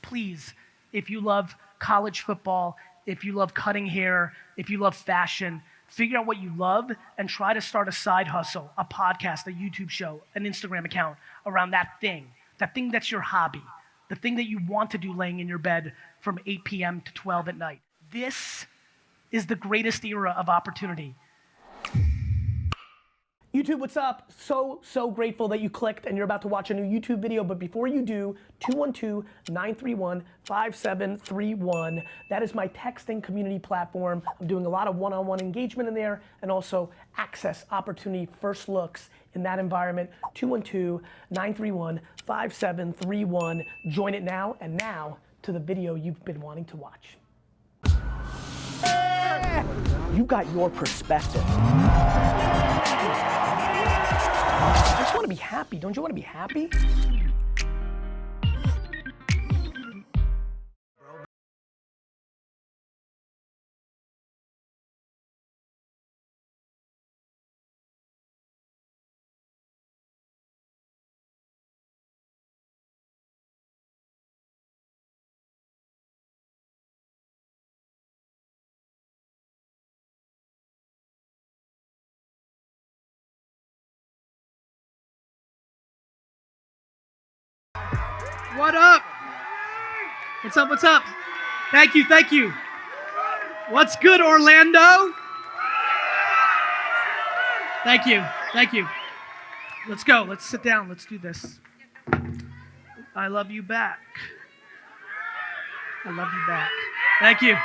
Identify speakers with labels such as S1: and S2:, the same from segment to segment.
S1: please, if you love college football, if you love cutting hair, if you love fashion, figure out what you love and try to start a side hustle, a podcast, a YouTube show, an Instagram account around that thing that's your hobby, the thing that you want to do laying in your bed from 8 p.m. to 12 at night. This is the greatest era of opportunity. YouTube, what's up? So grateful that you clicked and you're about to watch a new YouTube video, but before you do, 212-931-5731. That is my texting community platform. I'm doing a lot of one-on-one engagement in there and also access opportunity first looks in that environment. 212-931-5731. Join it now, and now to the video you've been wanting to watch. You got your perspective. I just want to be happy. Don't you want to be happy? What up? What's up, what's up? Thank you. What's good, Orlando? Thank you. Let's go, let's sit down, let's do this. I love you back. Thank you.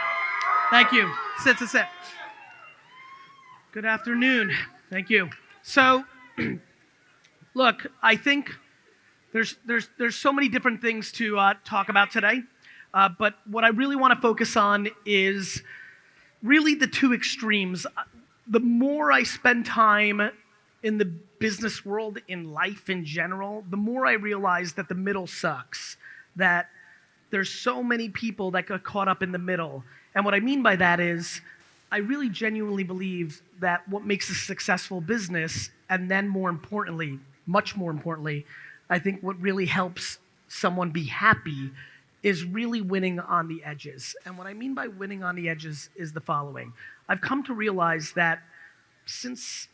S1: Sit. Good afternoon, thank you. So, look, I think there's so many different things to talk about today, but what I really want to focus on is really the two extremes. The more I spend time in the business world, in life in general, the more I realize that the middle sucks, that there's so many people that got caught up in the middle. And what I mean by that is, I really genuinely believe that what makes a successful business, and then more importantly, much more importantly, I think what really helps someone be happy is really winning on the edges. And what I mean by winning on the edges is the following. I've come to realize that since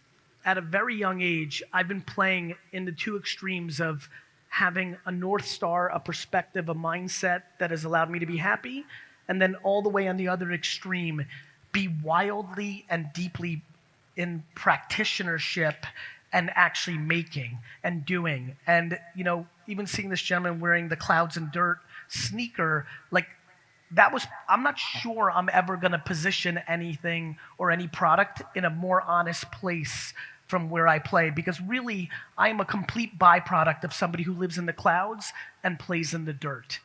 S1: at a very young age, I've been playing in the two extremes of having a North Star, a perspective, a mindset that has allowed me to be happy, and then all the way on the other extreme, be wildly and deeply in practitionership and actually making and doing. And, even seeing this gentleman wearing the Clouds and Dirt sneaker, I'm not sure I'm ever gonna position anything or any product in a more honest place from where I play, because really, I am a complete byproduct of somebody who lives in the clouds and plays in the dirt.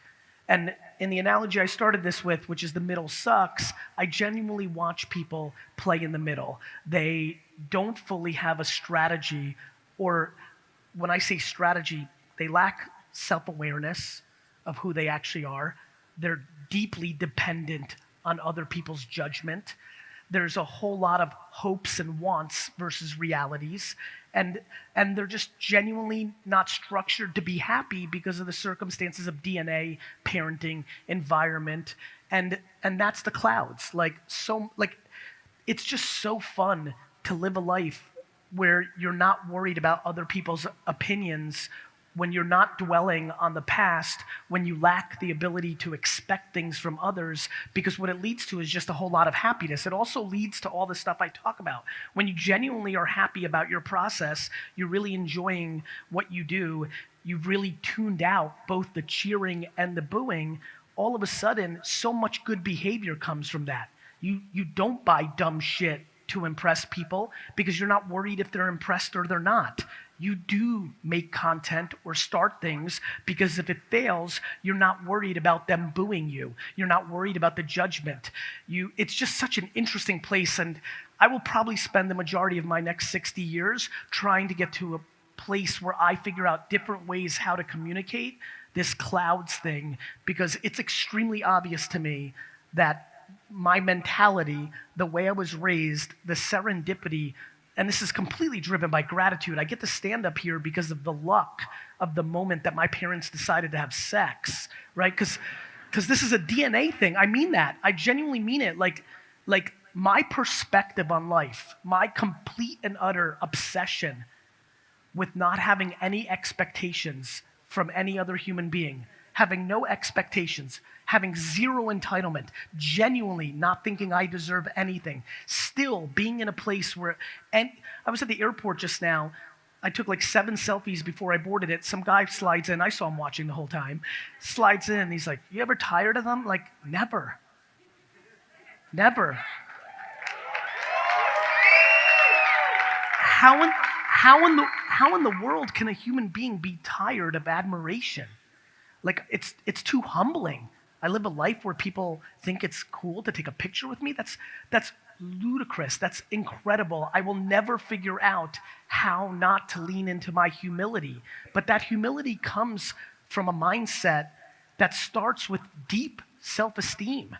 S1: And in the analogy I started this with, which is the middle sucks, I genuinely watch people play in the middle. They don't fully have a strategy, or when I say strategy, they lack self-awareness of who they actually are. They're deeply dependent on other people's judgment. There's a whole lot of hopes and wants versus realities. And they're just genuinely not structured to be happy because of the circumstances of DNA, parenting, environment, and that's the clouds. It's just so fun to live a life where you're not worried about other people's opinions, when you're not dwelling on the past, when you lack the ability to expect things from others, because what it leads to is just a whole lot of happiness. It also leads to all the stuff I talk about. When you genuinely are happy about your process, you're really enjoying what you do, you've really tuned out both the cheering and the booing, all of a sudden, so much good behavior comes from that. You don't buy dumb shit to impress people because you're not worried if they're impressed or they're not. You do make content or start things because if it fails, you're not worried about them booing you. You're not worried about the judgment. It's just such an interesting place, and I will probably spend the majority of my next 60 years trying to get to a place where I figure out different ways how to communicate this clouds thing, because it's extremely obvious to me that my mentality, the way I was raised, the serendipity, and this is completely driven by gratitude. I get to stand up here because of the luck of the moment that my parents decided to have sex, right? Because because this is a DNA thing. I mean that. I genuinely mean it. Like my perspective on life, my complete and utter obsession with not having any expectations from any other human being, having no expectations, having zero entitlement, genuinely not thinking I deserve anything, still being in a place where, and I was at the airport just now. I took like 7 selfies before I boarded it. Some guy slides in. I saw him watching the whole time. Slides in. He's like, "You ever tired of them?" Like, never. Never. How in the world can a human being be tired of admiration? Like, it's too humbling. I live a life where people think it's cool to take a picture with me. That's ludicrous. That's incredible. I will never figure out how not to lean into my humility. But that humility comes from a mindset that starts with deep self-esteem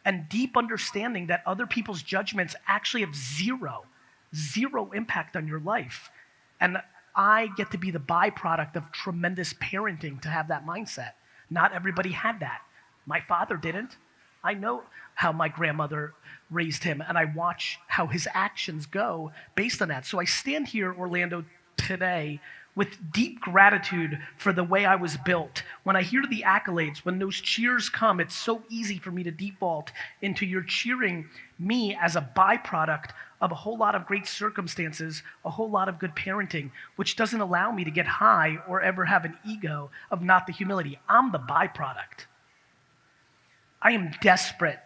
S1: and deep understanding that other people's judgments actually have zero impact on your life. And I get to be the byproduct of tremendous parenting to have that mindset. Not everybody had that. My father didn't. I know how my grandmother raised him, and I watch how his actions go based on that. So I stand here, Orlando, today with deep gratitude for the way I was built. When I hear the accolades, when those cheers come, it's so easy for me to default into you're cheering me as a byproduct of a whole lot of great circumstances, a whole lot of good parenting, which doesn't allow me to get high or ever have an ego of not the humility. I'm the byproduct. I am desperate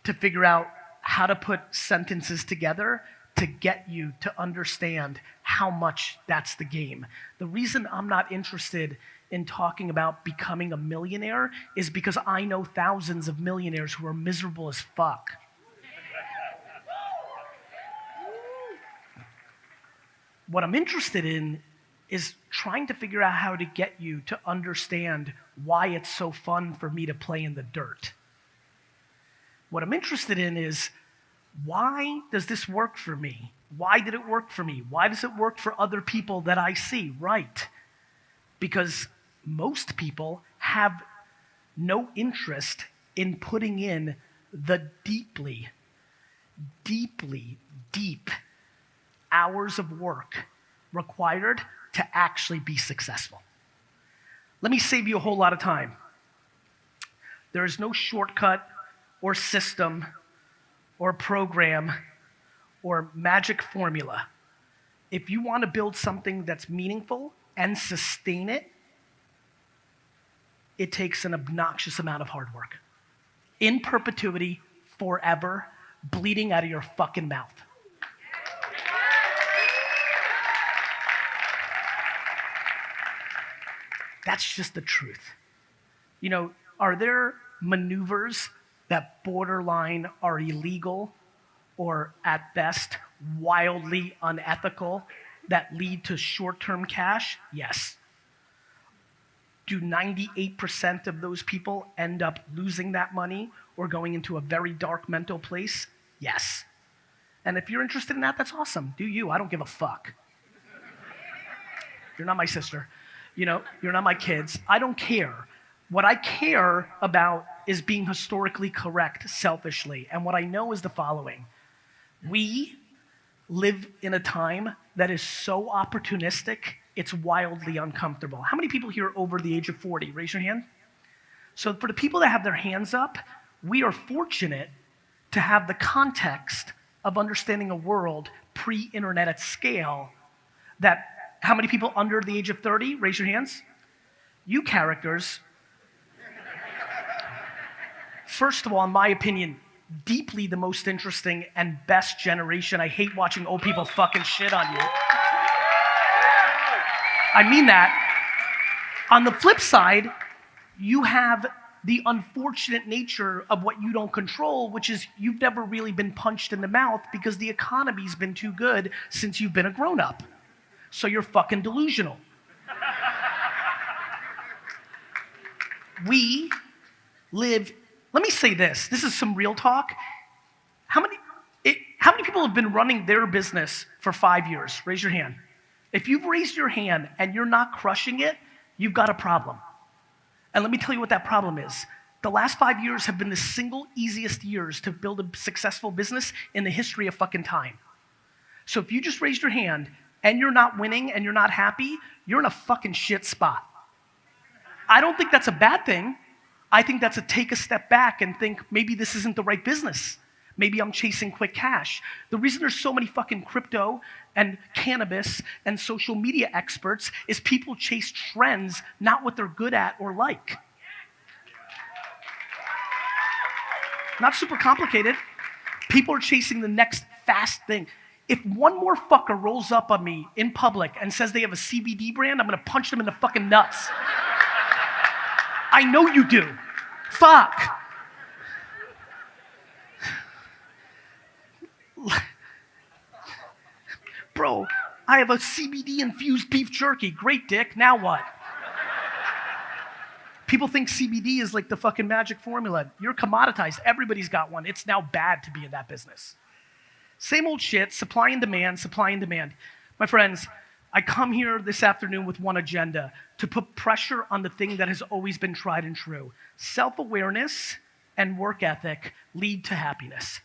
S1: to figure out how to put sentences together to get you to understand how much that's the game. The reason I'm not interested in talking about becoming a millionaire is because I know thousands of millionaires who are miserable as fuck. What I'm interested in is trying to figure out how to get you to understand why it's so fun for me to play in the dirt. What I'm interested in is, why does this work for me? Why did it work for me? Why does it work for other people that I see? Right. Because most people have no interest in putting in the deep hours of work required to actually be successful. Let me save you a whole lot of time. There is no shortcut or system or program or magic formula. If you want to build something that's meaningful and sustain it, it takes an obnoxious amount of hard work. In perpetuity, forever, bleeding out of your fucking mouth. That's just the truth. You know, are there maneuvers that borderline are illegal or at best wildly unethical that lead to short-term cash? Yes. Do 98% of those people end up losing that money or going into a very dark mental place? Yes. And if you're interested in that, that's awesome. Do you? I don't give a fuck. You're not my sister. You know, you're not my kids. I don't care. What I care about is being historically correct selfishly. And what I know is the following. We live in a time that is so opportunistic, it's wildly uncomfortable. How many people here are over the age of 40? Raise your hand. So for the people that have their hands up, we are fortunate to have the context of understanding a world pre-internet at scale that, how many people under the age of 30? Raise your hands. You characters, first of all, in my opinion, deeply the most interesting and best generation. I hate watching old people fucking shit on you. I mean that. On the flip side, you have the unfortunate nature of what you don't control, which is you've never really been punched in the mouth because the economy's been too good since you've been a grown-up. So you're fucking delusional. We live, let me say this is some real talk. How many people have been running their business for 5 years? Raise your hand. If you've raised your hand and you're not crushing it, you've got a problem. And let me tell you what that problem is. The last 5 years have been the single easiest years to build a successful business in the history of fucking time. So if you just raised your hand and you're not winning and you're not happy, you're in a fucking shit spot. I don't think that's a bad thing. I think that's a take a step back and think maybe this isn't the right business. Maybe I'm chasing quick cash. The reason there's so many fucking crypto and cannabis and social media experts is people chase trends, not what they're good at or like. Not super complicated. People are chasing the next fast thing. If one more fucker rolls up on me in public and says they have a CBD brand, I'm gonna punch them in the fucking nuts. I know you do. Fuck. Bro, I have a CBD infused beef jerky. Great dick, now what? People think CBD is like the fucking magic formula. You're commoditized. Everybody's got one. It's now bad to be in that business. Same old shit, supply and demand, supply and demand. My friends, I come here this afternoon with one agenda, to put pressure on the thing that has always been tried and true. Self-awareness and work ethic lead to happiness.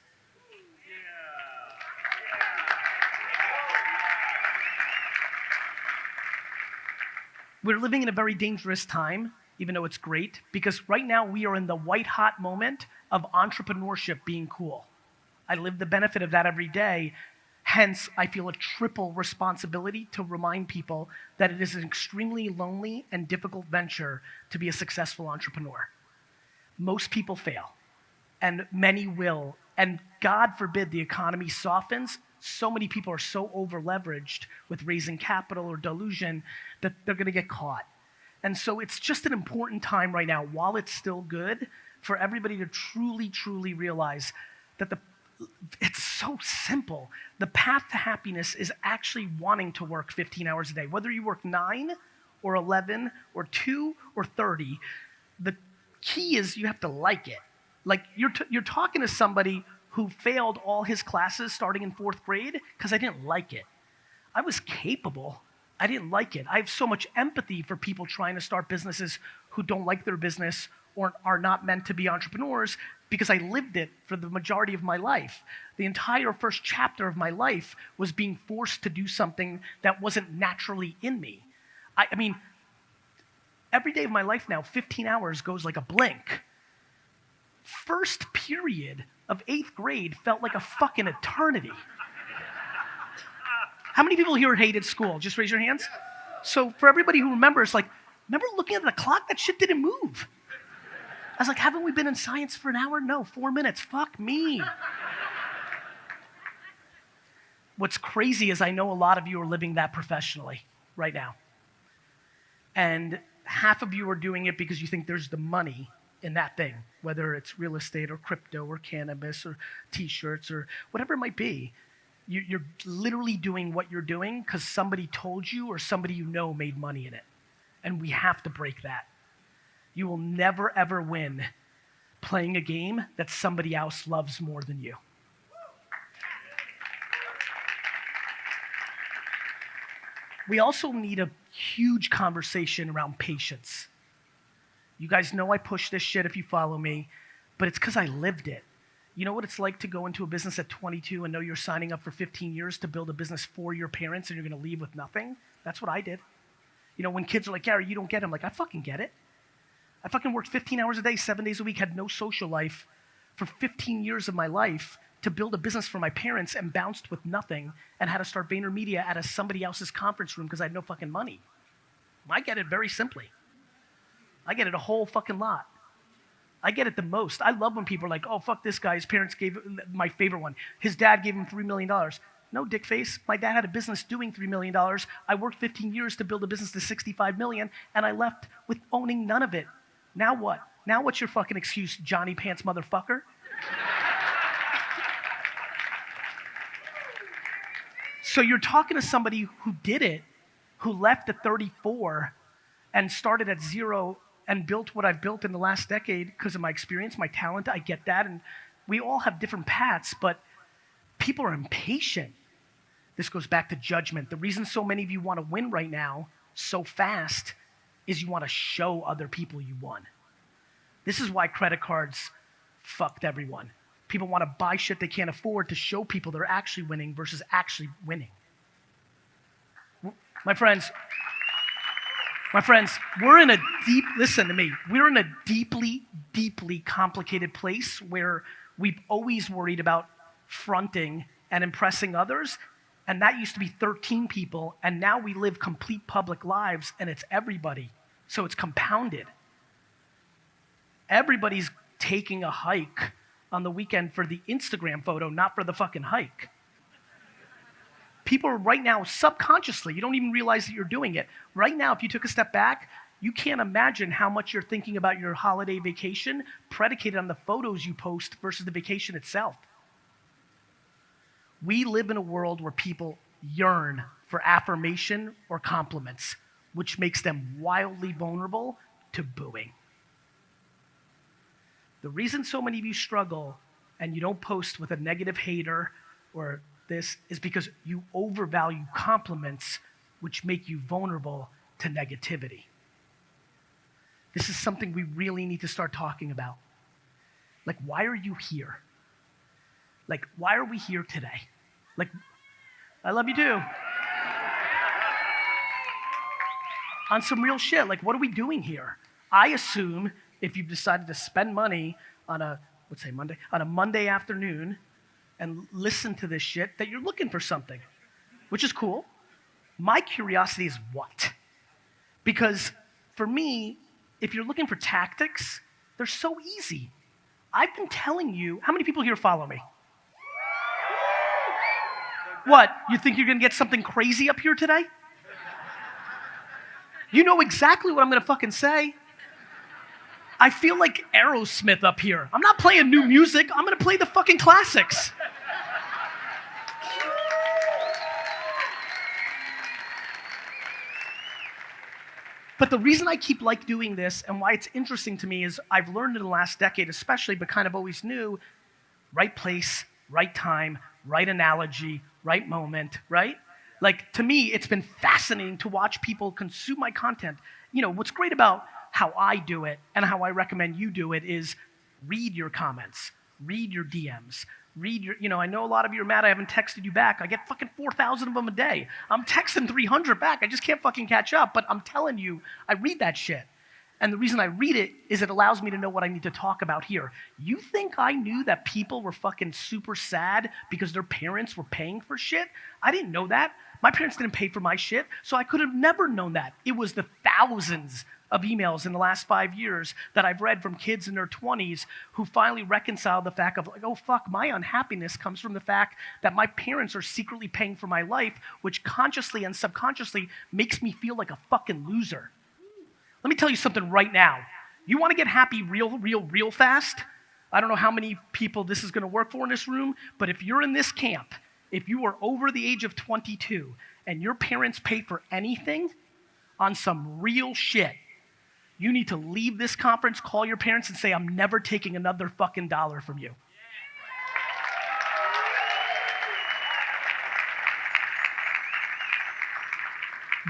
S1: We're living in a very dangerous time, even though it's great, because right now we are in the white-hot moment of entrepreneurship being cool. I live the benefit of that every day. Hence, I feel a triple responsibility to remind people that it is an extremely lonely and difficult venture to be a successful entrepreneur. Most people fail, and many will. And God forbid the economy softens. So many people are so over-leveraged with raising capital or delusion that they're going to get caught. And so it's just an important time right now, while it's still good, for everybody to truly, truly realize that it's so simple. The path to happiness is actually wanting to work 15 hours a day. Whether you work 9 or 11 or 2 or 30, the key is you have to like it. Like you're talking to somebody who failed all his classes starting in 4th grade because I didn't like it. I was capable. I didn't like it. I have so much empathy for people trying to start businesses who don't like their business or are not meant to be entrepreneurs, because I lived it for the majority of my life. The entire first chapter of my life was being forced to do something that wasn't naturally in me. I mean, every day of my life now, 15 hours goes like a blink. First period of 8th grade felt like a fucking eternity. How many people here hated school? Just raise your hands. So for everybody who remembers, like, remember looking at the clock? That shit didn't move. I was like, haven't we been in science for an hour? No, 4 minutes. Fuck me. What's crazy is I know a lot of you are living that professionally right now. And half of you are doing it because you think there's the money in that thing, whether it's real estate or crypto or cannabis or t-shirts or whatever it might be. You're literally doing what you're doing because somebody told you or somebody you know made money in it. And we have to break that. You will never, ever win playing a game that somebody else loves more than you. We also need a huge conversation around patience. You guys know I push this shit if you follow me, but it's because I lived it. You know what it's like to go into a business at 22 and know you're signing up for 15 years to build a business for your parents and you're going to leave with nothing? That's what I did. You know, when kids are like, Gary, you don't get it. I'm like, I fucking get it. I fucking worked 15 hours a day, 7 days a week, had no social life for 15 years of my life to build a business for my parents and bounced with nothing and had to start VaynerMedia out of somebody else's conference room because I had no fucking money. I get it very simply. I get it a whole fucking lot. I get it the most. I love when people are like, oh, fuck this guy. His parents gave, my favorite one, his dad gave him $3 million. No, dickface. My dad had a business doing $3 million. I worked 15 years to build a business to $65 million, and I left with owning none of it. Now what? Now what's your fucking excuse, Johnny Pants motherfucker? So you're talking to somebody who did it, who left at 34 and started at 0 and built what I've built in the last decade because of my experience, my talent. I get that. And we all have different paths, but people are impatient. This goes back to judgment. The reason so many of you want to win right now so fast is you want to show other people you won. This is why credit cards fucked everyone. People want to buy shit they can't afford to show people they're actually winning versus actually winning. My friends, we're in a listen to me, we're in a deeply, deeply complicated place where we've always worried about fronting and impressing others, and that used to be 13 people, and now we live complete public lives, and it's everybody. So it's compounded. Everybody's taking a hike on the weekend for the Instagram photo, not for the fucking hike. People are right now subconsciously, you don't even realize that you're doing it. Right now, if you took a step back, you can't imagine how much you're thinking about your holiday vacation predicated on the photos you post versus the vacation itself. We live in a world where people yearn for affirmation or compliments, which makes them wildly vulnerable to booing. The reason so many of you struggle and you don't post with a negative hater or this is because you overvalue compliments, which make you vulnerable to negativity. This is something we really need to start talking about. Like, why are you here? Like, why are we here today? Like, I love you too. On some real shit, like, what are we doing here? I assume if you've decided to spend money on a Monday afternoon and listen to this shit, that you're looking for something, which is cool. My curiosity is what? Because for me, if you're looking for tactics, they're so easy. I've been telling you, how many people here follow me? What, you think you're gonna get something crazy up here today? You know exactly what I'm gonna fucking say. I feel like Aerosmith up here. I'm not playing new music, I'm gonna play the fucking classics. But the reason I keep doing this and why it's interesting to me is I've learned in the last decade especially, but kind of always knew, right place, right time, right analogy, right moment, right? Like, to me, it's been fascinating to watch people consume my content. You know, what's great about how I do it and how I recommend you do it is read your comments, read your DMs, I know a lot of you are mad I haven't texted you back. I get fucking 4,000 of them a day. I'm texting 300 back. I just can't fucking catch up. But I'm telling you, I read that shit. And the reason I read it is it allows me to know what I need to talk about here. You think I knew that people were fucking super sad because their parents were paying for shit? I didn't know that. My parents didn't pay for my shit, so I could have never known that. It was the thousands of emails in the last 5 years that I've read from kids in their 20s who finally reconciled the fact of, like, oh fuck, my unhappiness comes from the fact that my parents are secretly paying for my life, which consciously and subconsciously makes me feel like a fucking loser. Let me tell you something right now. You want to get happy real fast? I don't know how many people this is going to work for in this room, but if you're in this camp, if you are over the age of 22 and your parents pay for anything on some real shit, you need to leave this conference, call your parents, and say, I'm never taking another fucking dollar from you.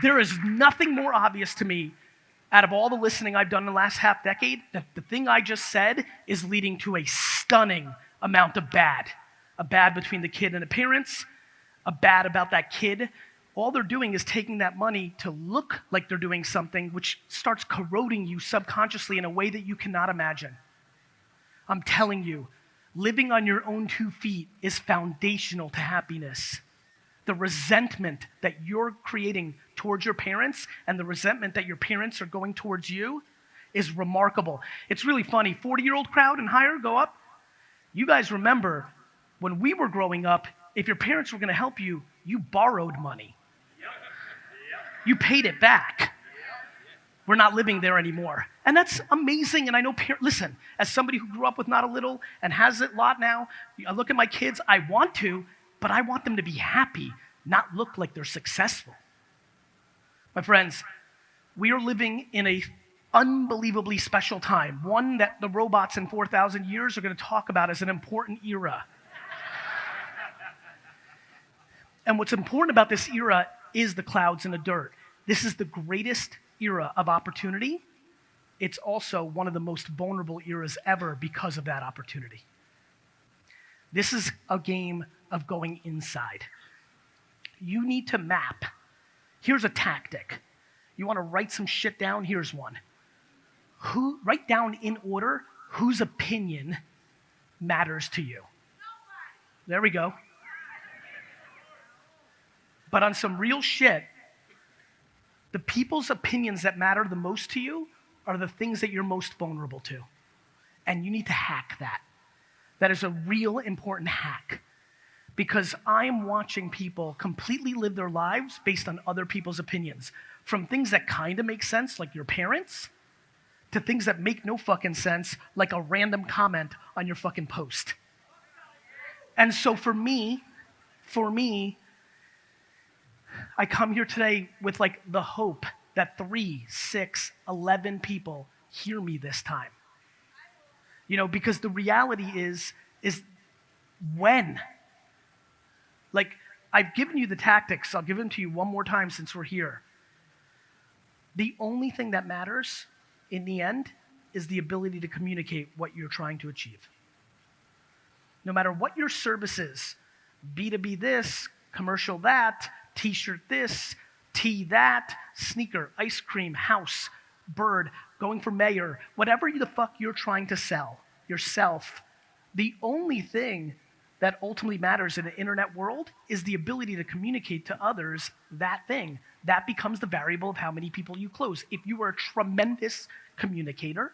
S1: There is nothing more obvious to me out of all the listening I've done in the last half decade that the thing I just said is leading to a stunning amount of bad. A bad between the kid and the parents, a bad about that kid. All they're doing is taking that money to look like they're doing something, which starts corroding you subconsciously in a way that you cannot imagine. I'm telling you, living on your own 2 feet is foundational to happiness. The resentment that you're creating towards your parents and the resentment that your parents are going towards you is remarkable. It's really funny. 40-year-old crowd and higher, go up. You guys remember when we were growing up, if your parents were going to help you, you borrowed money. You paid it back. We're not living there anymore. And that's amazing. And I know, listen, as somebody who grew up with not a little and has a lot now, I look at my kids, I want to, but I want them to be happy, not look like they're successful. My friends, we are living in a unbelievably special time, one that the robots in 4,000 years are going to talk about as an important era. And what's important about this era is the clouds and the dirt. This is the greatest era of opportunity it's also one of the most vulnerable eras ever because of that opportunity. This is a game of going inside. You need to map. Here's a tactic. You want to write some shit down? Here's one. Write down in order whose opinion matters to you. There we go. But on some real shit, the people's opinions that matter the most to you are the things that you're most vulnerable to. And you need to hack that. That is a real important hack. Because I'm watching people completely live their lives based on other people's opinions. From things that kind of make sense, like your parents, to things that make no fucking sense, like a random comment on your fucking post. And so for me, I come here today with like the hope that 3, 6, 11 people hear me this time. You know, because the reality is when? Like, I've given you the tactics. I'll give them to you one more time since we're here. The only thing that matters in the end is the ability to communicate what you're trying to achieve. No matter what your service is, B2B this, commercial that, t-shirt this, tea that, sneaker, ice cream, house, bird, going for mayor, whatever the fuck you're trying to sell yourself, the only thing that ultimately matters in an internet world is the ability to communicate to others that thing. That becomes the variable of how many people you close. If you are a tremendous communicator,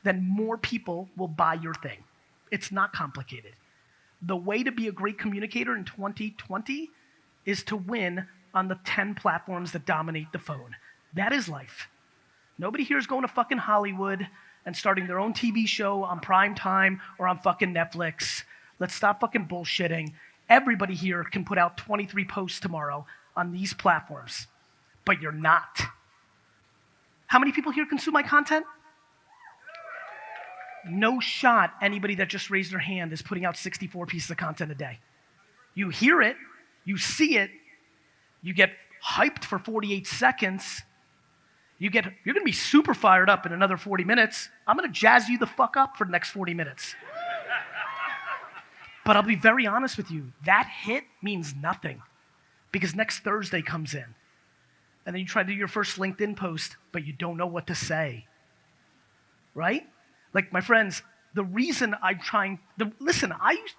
S1: then more people will buy your thing. It's not complicated. The way to be a great communicator in 2020 is to win on the 10 platforms that dominate the phone. That is life. Nobody here is going to fucking Hollywood and starting their own TV show on prime time or on fucking Netflix. Let's stop fucking bullshitting. Everybody here can put out 23 posts tomorrow on these platforms, but you're not. How many people here consume my content? No shot anybody that just raised their hand is putting out 64 pieces of content a day. You hear it, you see it, you get hyped for 48 seconds, you're gonna be super fired up in another 40 minutes. I'm gonna jazz you the fuck up for the next 40 minutes. But I'll be very honest with you, that hit means nothing because next Thursday comes in and then you try to do your first LinkedIn post, but you don't know what to say, right? Like my friends, the reason listen,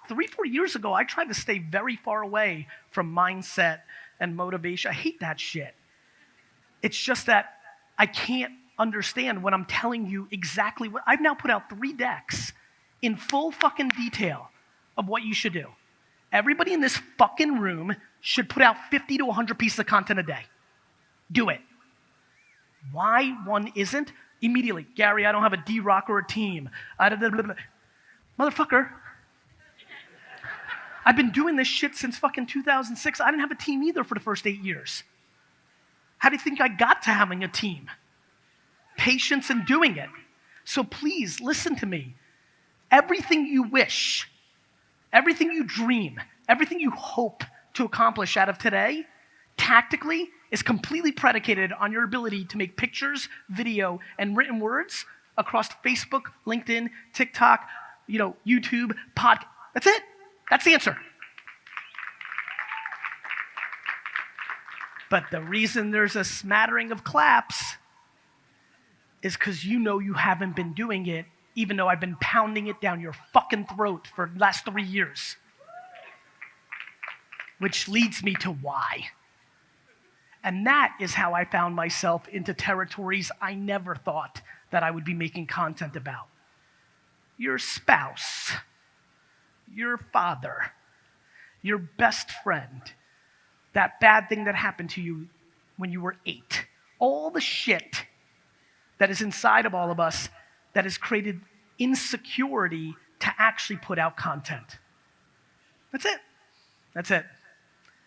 S1: 3-4 years ago, I tried to stay very far away from mindset and motivation. I hate that shit. It's just that I can't understand when I'm telling you exactly what, I've now put out 3 decks in full fucking detail of what you should do. Everybody in this fucking room should put out 50 to 100 pieces of content a day. Do it. Why one isn't? Immediately, Gary, I don't have a D-Rock or a team. Motherfucker, I've been doing this shit since fucking 2006. I didn't have a team either for the first 8 years. How do you think I got to having a team? Patience in doing it. So please, listen to me. Everything you wish, everything you dream, everything you hope to accomplish out of today, tactically, is completely predicated on your ability to make pictures, video, and written words across Facebook, LinkedIn, TikTok, YouTube, podcast. That's it. That's the answer. But the reason there's a smattering of claps is because you haven't been doing it, even though I've been pounding it down your fucking throat for the last 3 years. Which leads me to why. And that is how I found myself into territories I never thought that I would be making content about. Your spouse, your father, your best friend, that bad thing that happened to you when you were 8. All the shit that is inside of all of us that has created insecurity to actually put out content. That's it. That's it.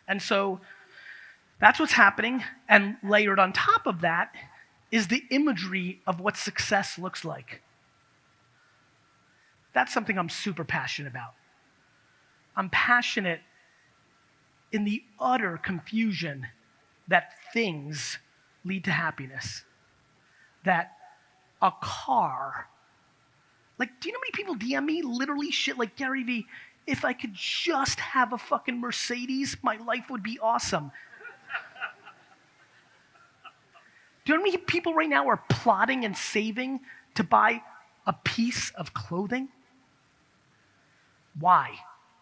S1: And so that's what's happening, and layered on top of that is the imagery of what success looks like. That's something I'm super passionate about. I'm passionate in the utter confusion that things lead to happiness. That a car. Like, do you know how many people DM me literally shit like, Garyvee, if I could just have a fucking Mercedes, my life would be awesome. Do you know how many people right now are plotting and saving to buy a piece of clothing? Why?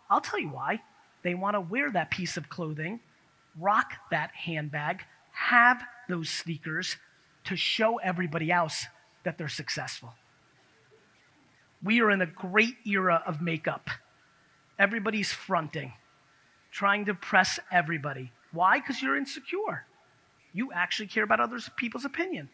S1: I'll tell you why. They want to wear that piece of clothing, rock that handbag, have those sneakers to show everybody else that they're successful. We are in a great era of makeup. Everybody's fronting, trying to impress everybody. Why? Because you're insecure. You actually care about other people's opinion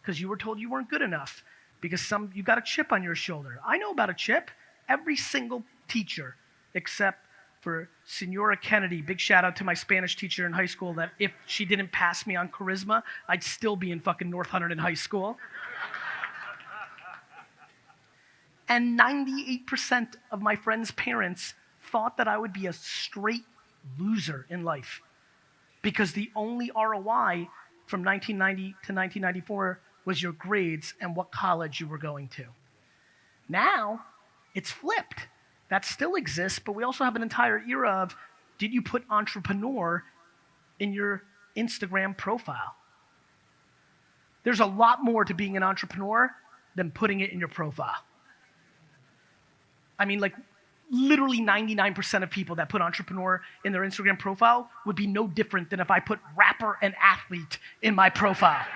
S1: because you were told you weren't good enough because you got a chip on your shoulder. I know about a chip. Every single teacher, except for Senora Kennedy, big shout out to my Spanish teacher in high school that if she didn't pass me on charisma, I'd still be in fucking North Hunterdon High School. And 98% of my friends' parents thought that I would be a straight loser in life because the only ROI from 1990 to 1994 was your grades and what college you were going to. Now, it's flipped. That still exists, but we also have an entire era of, did you put entrepreneur in your Instagram profile? There's a lot more to being an entrepreneur than putting it in your profile. I mean, like, literally 99% of people that put entrepreneur in their Instagram profile would be no different than if I put rapper and athlete in my profile.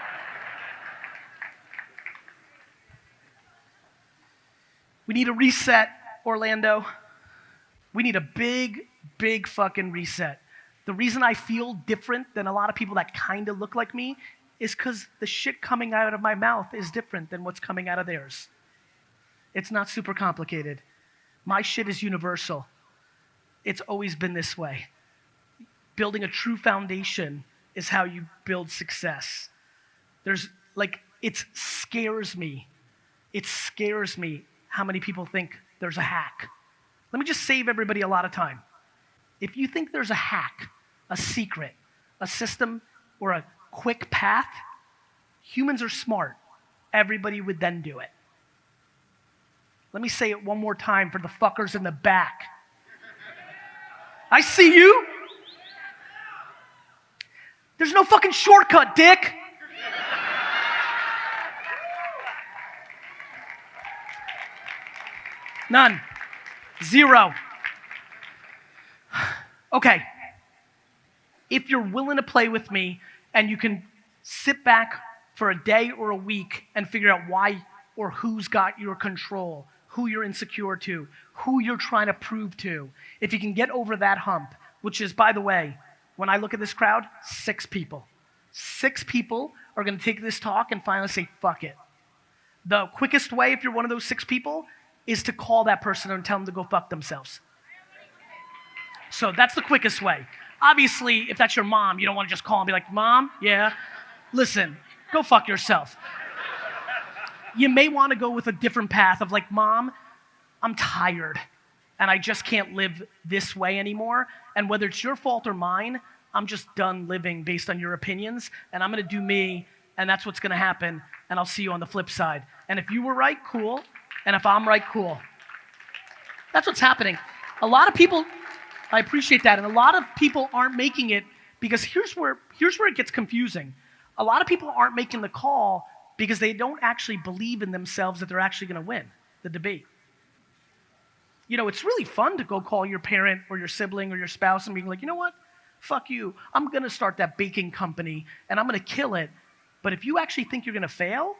S1: We need a reset, Orlando. We need a big, big fucking reset. The reason I feel different than a lot of people that kind of look like me is because the shit coming out of my mouth is different than what's coming out of theirs. It's not super complicated. My shit is universal. It's always been this way. Building a true foundation is how you build success. It scares me. It scares me how many people think there's a hack. Let me just save everybody a lot of time. If you think there's a hack, a secret, a system, or a quick path, humans are smart. Everybody would then do it. Let me say it one more time for the fuckers in the back. I see you. There's no fucking shortcut, dick. None. Zero. Okay. If you're willing to play with me and you can sit back for a day or a week and figure out why or who's got your control, who you're insecure to, who you're trying to prove to. If you can get over that hump, which is, by the way, when I look at this crowd, 6 people. 6 people are going to take this talk and finally say, fuck it. The quickest way, if you're one of those 6 people, is to call that person and tell them to go fuck themselves. So that's the quickest way. Obviously, if that's your mom, you don't want to just call and be like, Mom, yeah, listen, go fuck yourself. You may want to go with a different path of like, Mom, I'm tired and I just can't live this way anymore. And whether it's your fault or mine, I'm just done living based on your opinions and I'm going to do me and that's what's going to happen and I'll see you on the flip side. And if you were right, cool. And if I'm right, cool. That's what's happening. A lot of people, I appreciate that, and a lot of people aren't making it because here's where it gets confusing. A lot of people aren't making the call because they don't actually believe in themselves that they're actually going to win the debate. You know, it's really fun to go call your parent or your sibling or your spouse and being like, you know what? Fuck you. I'm going to start that baking company and I'm going to kill it. But if you actually think you're going to fail,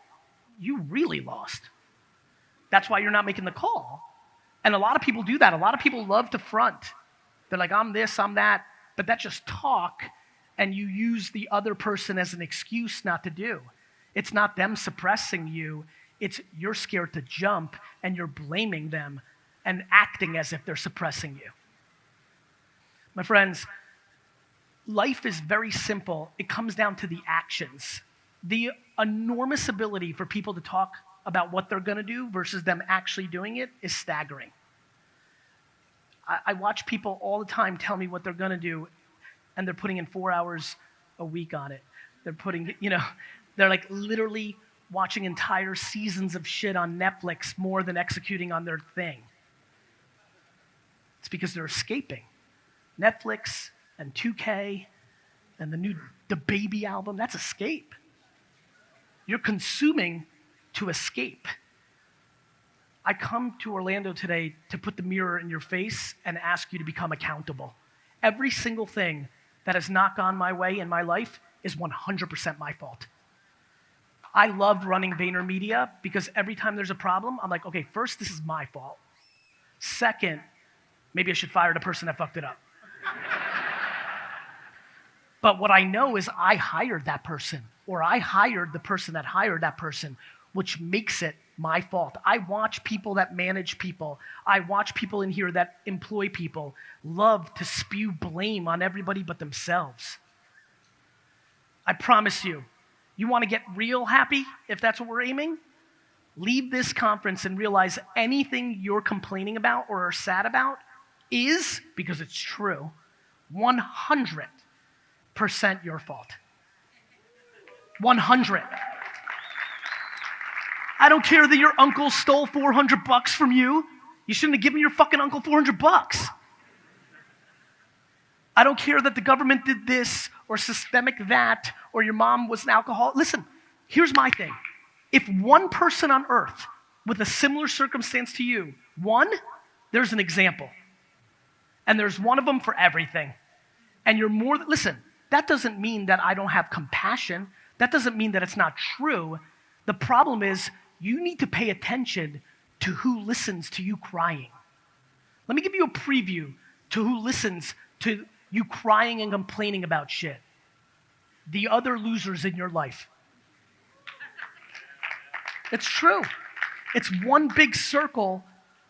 S1: you really lost. That's why you're not making the call. And a lot of people do that. A lot of people love to front. They're like, I'm this, I'm that. But that's just talk, and you use the other person as an excuse not to do. It's not them suppressing you. It's you're scared to jump, and you're blaming them and acting as if they're suppressing you. My friends, life is very simple. It comes down to the actions. The enormous ability for people to talk about what they're going to do versus them actually doing it is staggering. I watch people all the time tell me what they're going to do, and they're putting in 4 hours a week on it. They're putting, they're like literally watching entire seasons of shit on Netflix more than executing on their thing. It's because they're escaping. Netflix and 2K and the Baby album, that's escape. You're consuming to escape. I come to Orlando today to put the mirror in your face and ask you to become accountable. Every single thing that has not gone my way in my life is 100% my fault. I love running VaynerMedia because every time there's a problem, I'm like, okay, first, this is my fault. Second, maybe I should fire the person that fucked it up. But what I know is I hired that person, or I hired the person that hired that person, which makes it my fault. I watch people that manage people. I watch people in here that employ people love to spew blame on everybody but themselves. I promise you, you want to get real happy, if that's what we're aiming? Leave this conference and realize anything you're complaining about or are sad about is, because it's true, 100% your fault. 100. I don't care that your uncle stole $400 from you. You shouldn't have given your fucking uncle $400. I don't care that the government did this or systemic that or your mom was an alcoholic. Listen, here's my thing. If one person on earth with a similar circumstance to you, there's an example. And there's one of them for everything. And you're more, listen, that doesn't mean that I don't have compassion. That doesn't mean that it's not true. The problem is you need to pay attention to who listens to you crying. Let me give you a preview to who listens to you crying and complaining about shit. The other losers in your life. It's true. It's one big circle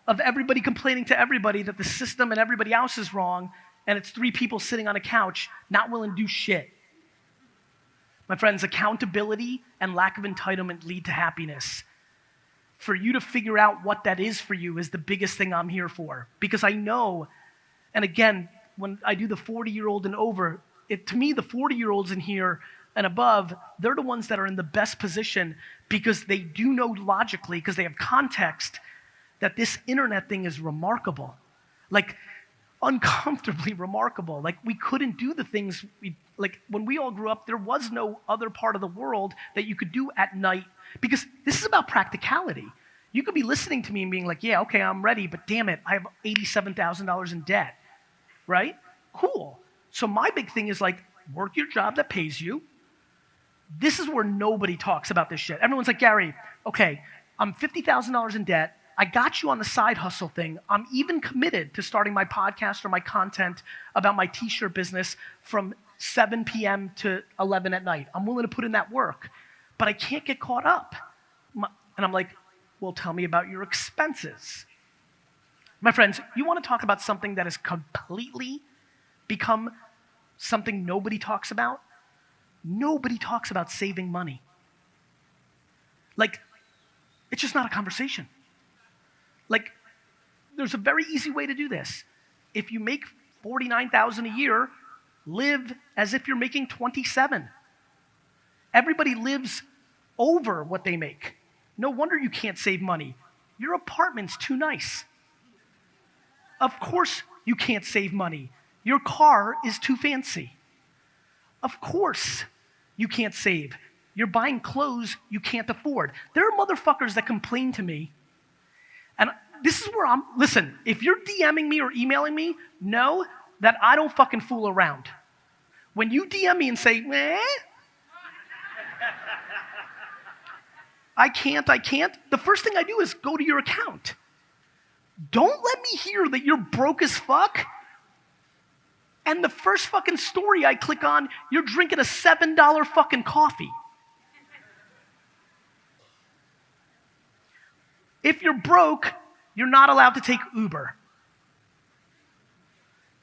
S1: of everybody complaining to everybody that the system and everybody else is wrong, and it's 3 people sitting on a couch not willing to do shit. My friends, accountability and lack of entitlement lead to happiness. For you to figure out what that is for you is the biggest thing I'm here for. Because I know, and again, when I do the 40-year-old and over, to me, the 40-year-olds in here and above, they're the ones that are in the best position because they do know logically, because they have context, that this internet thing is remarkable. Like, uncomfortably remarkable. Like, we couldn't do the things, like, when we all grew up, there was no other part of the world that you could do at night, because this is about practicality. You could be listening to me and being like, yeah, okay, I'm ready, but damn it, I have $87,000 in debt, right? Cool. So my big thing is like, work your job that pays you. This is where nobody talks about this shit. Everyone's like, Gary, okay, I'm $50,000 in debt. I got you on the side hustle thing. I'm even committed to starting my podcast or my content about my t-shirt business from 7 p.m. to 11 at night. I'm willing to put in that work, but I can't get caught up. And I'm like, well, tell me about your expenses. My friends, you want to talk about something that has completely become something nobody talks about? Nobody talks about saving money. Like, it's just not a conversation. Like, there's a very easy way to do this. If you make $49,000 a year, live as if you're making 27. Everybody lives over what they make. No wonder you can't save money. Your apartment's too nice. Of course you can't save money. Your car is too fancy. Of course you can't save. You're buying clothes you can't afford. There are motherfuckers that complain to me. And this is where listen, if you're DMing me or emailing me, know that I don't fucking fool around. When you DM me and say, I can't, the first thing I do is go to your account. Don't let me hear that you're broke as fuck. And the first fucking story I click on, you're drinking a $7 fucking coffee. If you're broke, you're not allowed to take Uber.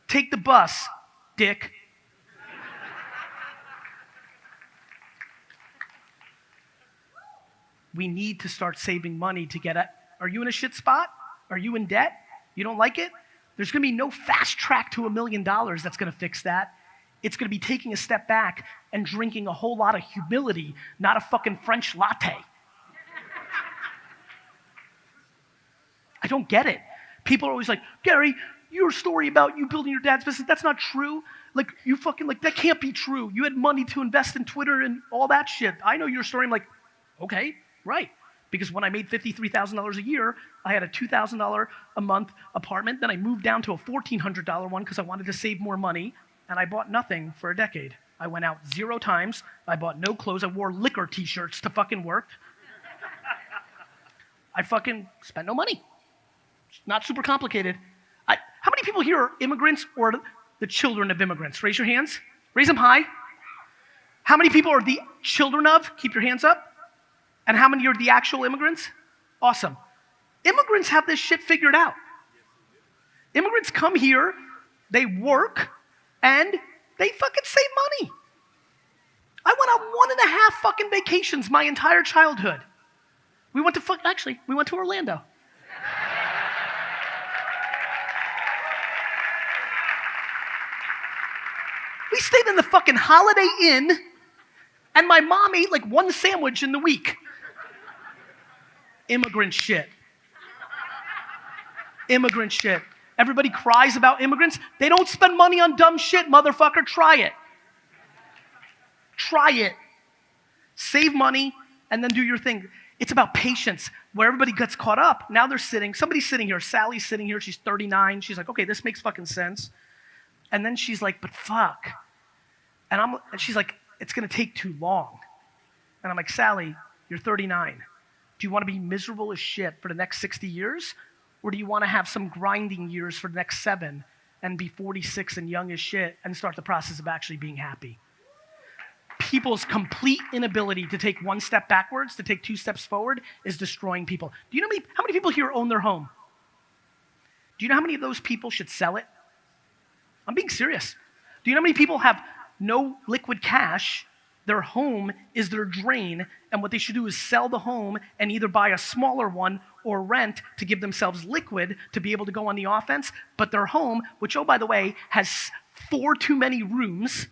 S1: Take the bus, dick. We need to start saving money to get at. Are you in a shit spot? Are you in debt? You don't like it? There's going to be no fast track to $1 million that's going to fix that. It's going to be taking a step back and drinking a whole lot of humility, not a fucking French latte. I don't get it. People are always like, Gary, your story about you building your dad's business, that's not true. Like, you fucking, like, that can't be true. You had money to invest in Twitter and all that shit. I know your story. I'm like, okay, right. Because when I made $53,000 a year, I had a $2,000 a month apartment. Then I moved down to a $1,400 one because I wanted to save more money. And I bought nothing for a decade. I went out 0 times. I bought no clothes. I wore liquor t-shirts to fucking work. I fucking spent no money. It's not super complicated. How many people here are immigrants or the children of immigrants? Raise your hands. Raise them high. How many people are the children of? Keep your hands up. And how many are the actual immigrants? Awesome. Immigrants have this shit figured out. Immigrants come here, they work, and they fucking save money. I went on 1.5 fucking vacations my entire childhood. We went to Orlando. We stayed in the fucking Holiday Inn, and my mom ate like 1 sandwich in the week. Immigrant shit. Immigrant shit. Everybody cries about immigrants. They don't spend money on dumb shit, motherfucker. Try it. Try it. Save money and then do your thing. It's about patience. Where everybody gets caught up, now they're sitting, somebody's sitting here, Sally's sitting here, she's 39. She's like, okay, this makes fucking sense. And then she's like, but fuck. And she's like, it's gonna take too long. And I'm like, Sally, you're 39. Do you wanna be miserable as shit for the next 60 years? Or do you wanna have some grinding years for the next 7 and be 46 and young as shit and start the process of actually being happy? People's complete inability to take 1 step backwards, to take 2 steps forward, is destroying people. Do you know how many people here own their home? Do you know how many of those people should sell it? I'm being serious. Do you know how many people have no liquid cash? Their home is their drain, and what they should do is sell the home and either buy a smaller one or rent to give themselves liquid to be able to go on the offense. But their home, which, oh, by the way, has 4 too many rooms.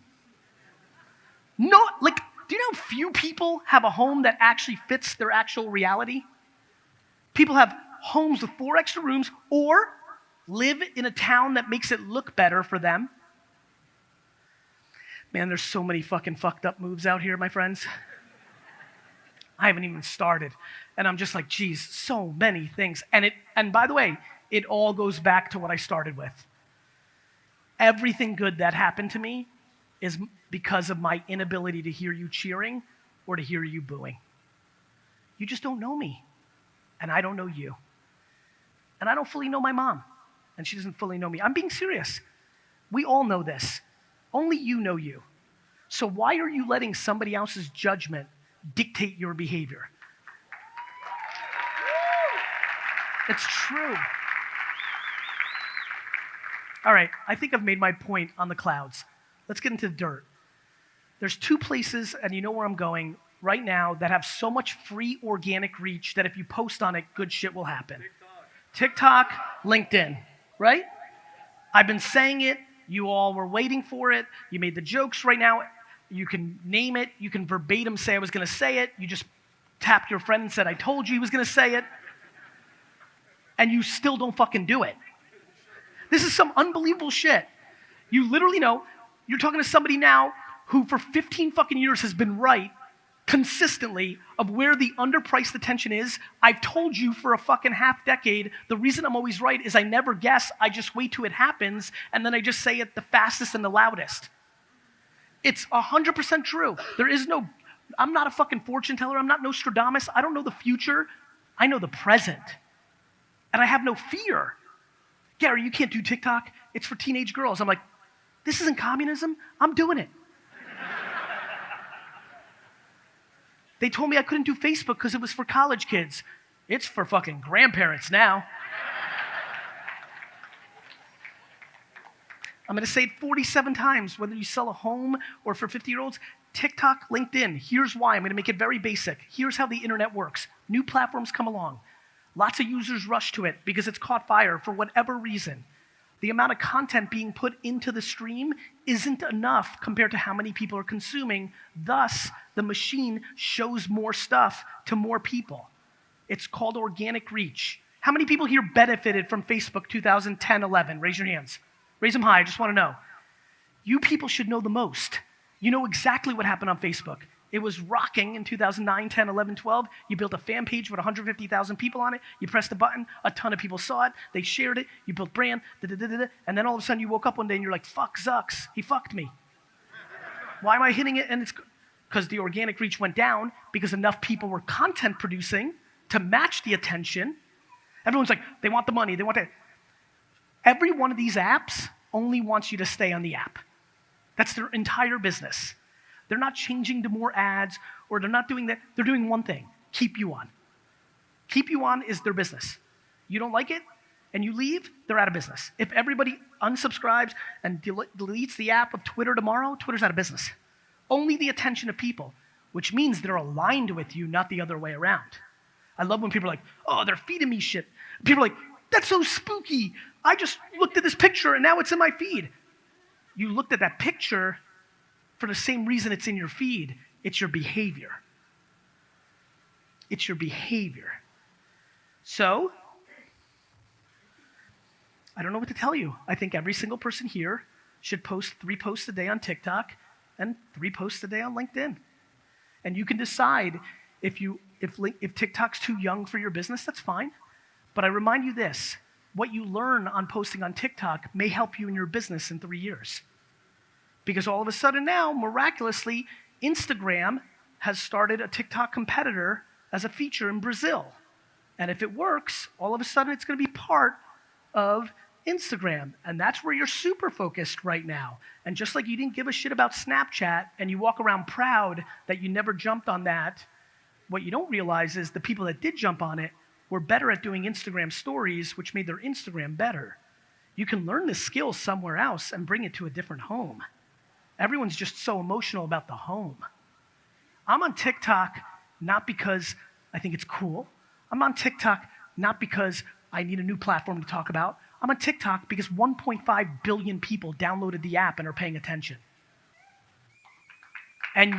S1: No, like, do you know few people have a home that actually fits their actual reality? People have homes with 4 extra rooms or live in a town that makes it look better for them. Man, there's so many fucking fucked up moves out here, my friends. I haven't even started. And I'm just like, geez, so many things. And by the way, it all goes back to what I started with. Everything good that happened to me is because of my inability to hear you cheering or to hear you booing. You just don't know me, and I don't know you. And I don't fully know my mom, and she doesn't fully know me. I'm being serious. We all know this. Only you know you. So why are you letting somebody else's judgment dictate your behavior? It's true. All right, I think I've made my point on the clouds. Let's get into the dirt. There's 2 places, and you know where I'm going, right now that have so much free organic reach that if you post on it, good shit will happen. TikTok, LinkedIn, right? I've been saying it. You all were waiting for it. You made the jokes right now. You can name it. You can verbatim say I was going to say it. You just tapped your friend and said, I told you he was going to say it. And you still don't fucking do it. This is some unbelievable shit. You literally know, you're talking to somebody now who for 15 fucking years has been right consistently of where the underpriced attention is. I've told you for a fucking half decade, the reason I'm always right is I never guess, I just wait till it happens, and then I just say it the fastest and the loudest. It's 100% true. I'm not a fucking fortune teller, I'm not Nostradamus, I don't know the future, I know the present. And I have no fear. Gary, you can't do TikTok, it's for teenage girls. I'm like, this isn't communism, I'm doing it. They told me I couldn't do Facebook because it was for college kids. It's for fucking grandparents now. I'm going to say it 47 times, whether you sell a home or for 50-year-olds, TikTok, LinkedIn. Here's why. I'm going to make it very basic. Here's how the internet works. New platforms come along. Lots of users rush to it because it's caught fire for whatever reason. The amount of content being put into the stream isn't enough compared to how many people are consuming. Thus, the machine shows more stuff to more people. It's called organic reach. How many people here benefited from Facebook 2010, 11? Raise your hands. Raise them high, I just want to know. You people should know the most. You know exactly what happened on Facebook. It was rocking in 2009, 10, 11, 12. You built a fan page with 150,000 people on it. You pressed a button. A ton of people saw it. They shared it. You built brand. And then all of a sudden you woke up one day and you're like, fuck Zucks. He fucked me. Why am I hitting it? And it's because the organic reach went down because enough people were content producing to match the attention. Everyone's like, they want the money. They want that. Every one of these apps only wants you to stay on the app. That's their entire business. They're not changing to more ads, or they're not doing that. They're doing one thing, keep you on. Keep you on is their business. You don't like it, and you leave, they're out of business. If everybody unsubscribes and deletes the app of Twitter tomorrow, Twitter's out of business. Only the attention of people, which means they're aligned with you, not the other way around. I love when people are like, oh, they're feeding me shit. People are like, that's so spooky. I just looked at this picture, and now it's in my feed. You looked at that picture for the same reason it's in your feed. It's your behavior. It's your behavior. So, I don't know what to tell you. I think every single person here should post 3 posts a day on TikTok and 3 posts a day on LinkedIn. And you can decide if TikTok's too young for your business, that's fine. But I remind you this, what you learn on posting on TikTok may help you in your business in 3 years. Because all of a sudden now, miraculously, Instagram has started a TikTok competitor as a feature in Brazil. And if it works, all of a sudden it's going to be part of Instagram. And that's where you're super focused right now. And just like you didn't give a shit about Snapchat and you walk around proud that you never jumped on that, what you don't realize is the people that did jump on it were better at doing Instagram stories, which made their Instagram better. You can learn this skill somewhere else and bring it to a different home. Everyone's just so emotional about the home. I'm on TikTok not because I think it's cool. I'm on TikTok not because I need a new platform to talk about. I'm on TikTok because 1.5 billion people downloaded the app and are paying attention. And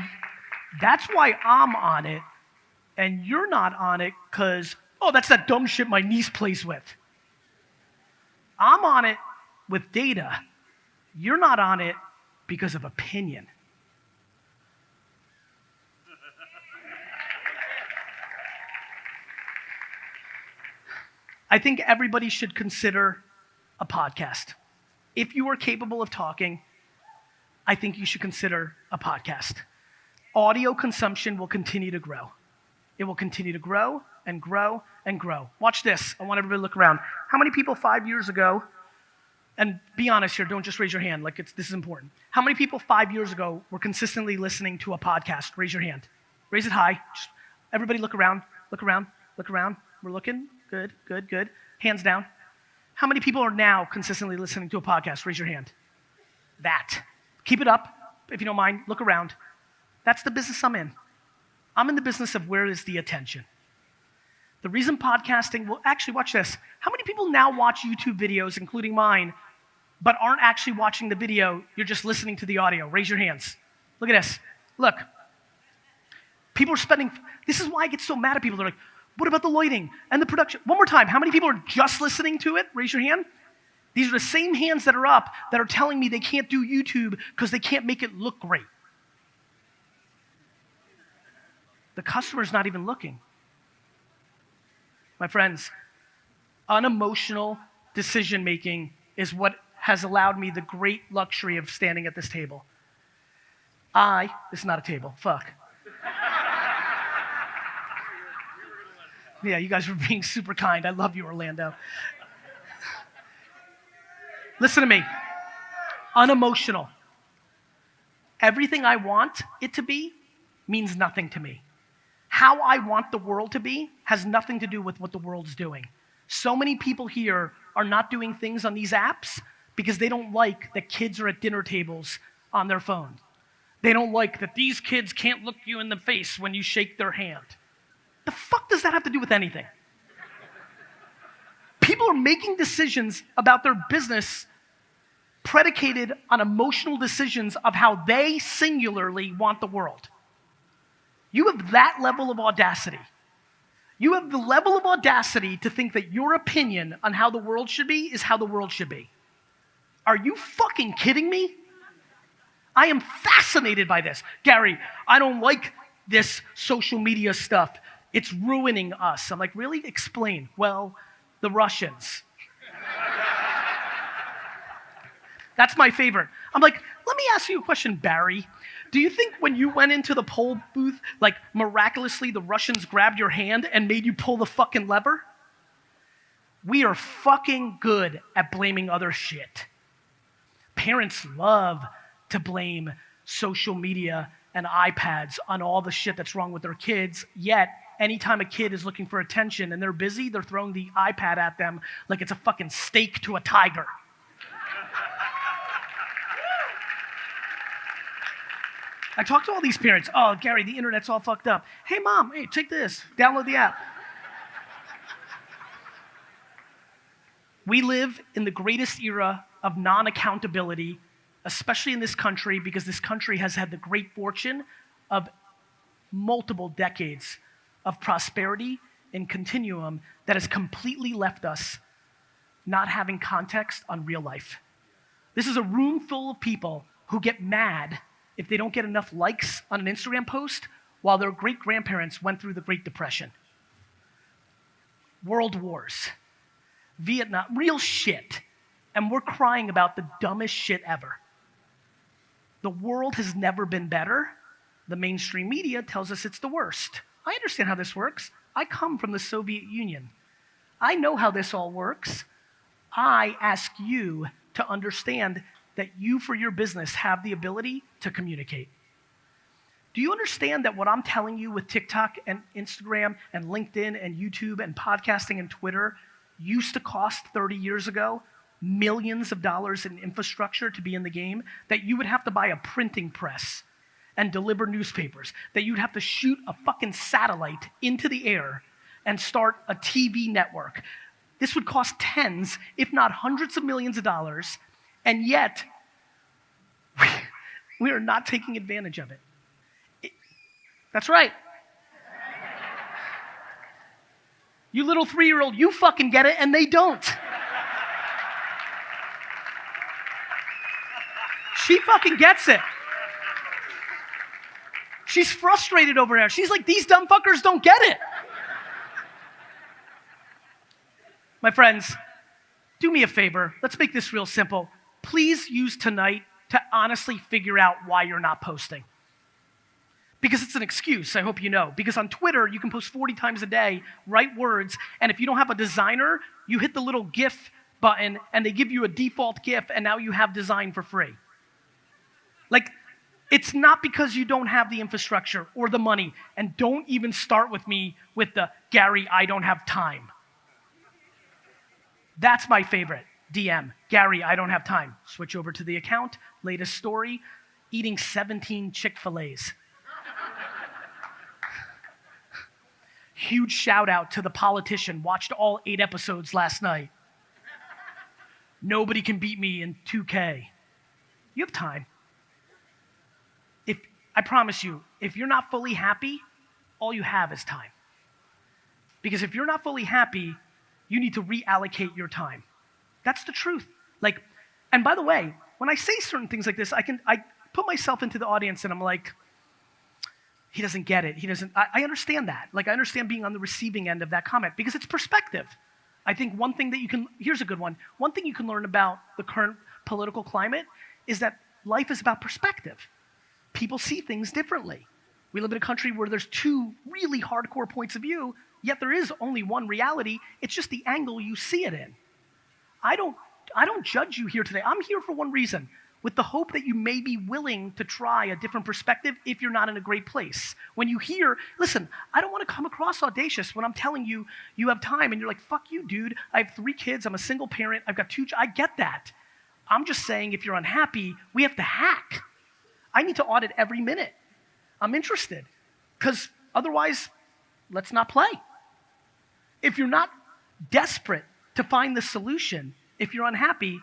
S1: that's why I'm on it, and you're not on it because, oh, that's that dumb shit my niece plays with. I'm on it with data. You're not on it because of opinion. I think everybody should consider a podcast. If you are capable of talking, I think you should consider a podcast. Audio consumption will continue to grow. It will continue to grow and grow and grow. Watch this. I want everybody to look around. How many people 5 years ago, and be honest here, don't just raise your hand, this is important. How many people 5 years ago were consistently listening to a podcast? Raise your hand. Raise it high. Just, everybody look around, look around, look around. We're looking. Good, good, good. Hands down. How many people are now consistently listening to a podcast? Raise your hand. That. Keep it up. If you don't mind, look around. That's the business I'm in. I'm in the business of where is the attention. The reason podcasting will actually, watch this. How many people now watch YouTube videos, including mine, but aren't actually watching the video, you're just listening to the audio? Raise your hands. Look at this. Look. People are spending, this is why I get so mad at people. They're like, what about the lighting and the production? One more time. How many people are just listening to it? Raise your hand. These are the same hands that are up that are telling me they can't do YouTube because they can't make it look great. The customer's not even looking. My friends, unemotional decision-making is what has allowed me the great luxury of standing at this table. This is not a table, fuck. Yeah, you guys were being super kind. I love you, Orlando. Listen to me. Unemotional. Everything I want it to be means nothing to me. How I want the world to be has nothing to do with what the world's doing. So many people here are not doing things on these apps because they don't like that kids are at dinner tables on their phone. They don't like that these kids can't look you in the face when you shake their hand. The fuck does that have to do with anything? People are making decisions about their business predicated on emotional decisions of how they singularly want the world. You have that level of audacity. You have the level of audacity to think that your opinion on how the world should be is how the world should be. Are you fucking kidding me? I am fascinated by this. Gary, I don't like this social media stuff. It's ruining us. I'm like, really? Explain. Well, the Russians. That's my favorite. I'm like, let me ask you a question, Barry. Do you think when you went into the poll booth, like miraculously the Russians grabbed your hand and made you pull the fucking lever? We are fucking good at blaming other shit. Parents love to blame social media and iPads on all the shit that's wrong with their kids, yet anytime a kid is looking for attention and they're busy, they're throwing the iPad at them like it's a fucking steak to a tiger. I talk to all these parents. Oh, Gary, the internet's all fucked up. Hey, Mom, hey, take this. Download the app. We live in the greatest era of non-accountability, especially in this country, because this country has had the great fortune of multiple decades of prosperity and continuum that has completely left us not having context on real life. This is a room full of people who get mad if they don't get enough likes on an Instagram post while their great-grandparents went through the Great Depression. World wars, Vietnam, real shit. And we're crying about the dumbest shit ever. The world has never been better. The mainstream media tells us it's the worst. I understand how this works. I come from the Soviet Union. I know how this all works. I ask you to understand that you, for your business, have the ability to communicate. Do you understand that what I'm telling you with TikTok and Instagram and LinkedIn and YouTube and podcasting and Twitter used to cost 30 years ago millions of dollars in infrastructure to be in the game, that you would have to buy a printing press and deliver newspapers, that you'd have to shoot a fucking satellite into the air and start a TV network. This would cost tens, if not hundreds of millions of dollars, and yet we are not taking advantage of it. That's right. You little 3-year-old, you fucking get it, and they don't. She fucking gets it. She's frustrated over there. She's like, these dumb fuckers don't get it. My friends, do me a favor. Let's make this real simple. Please use tonight to honestly figure out why you're not posting. Because it's an excuse, I hope you know. Because on Twitter, you can post 40 times a day, write words, and if you don't have a designer, you hit the little GIF button, and they give you a default GIF, and now you have design for free. Like, it's not because you don't have the infrastructure or the money, and don't even start with me with the, Gary, I don't have time. That's my favorite. DM, Gary, I don't have time. Switch over to the account, latest story, eating 17 Chick-fil-A's. Huge shout out to the politician, watched all 8 episodes last night. Nobody can beat me in 2K. You have time. I promise you, if you're not fully happy, all you have is time. Because if you're not fully happy, you need to reallocate your time. That's the truth. Like, and by the way, when I say certain things like this, I put myself into the audience and I'm like, he doesn't get it. I understand that. Like, I understand being on the receiving end of that comment because it's perspective. I think one thing that here's a good one. One thing you can learn about the current political climate is that life is about perspective. People see things differently. We live in a country where there's 2 really hardcore points of view, yet there is only one reality. It's just the angle you see it in. I don't judge you here today. I'm here for one reason, with the hope that you may be willing to try a different perspective if you're not in a great place. When you hear, listen, I don't want to come across audacious when I'm telling you you have time and you're like, fuck you, dude. I have 3 kids. I'm a single parent. I've got 2. I get that. I'm just saying if you're unhappy, we have to hack. I need to audit every minute. I'm interested. Because otherwise, let's not play. If you're not desperate to find the solution, if you're unhappy,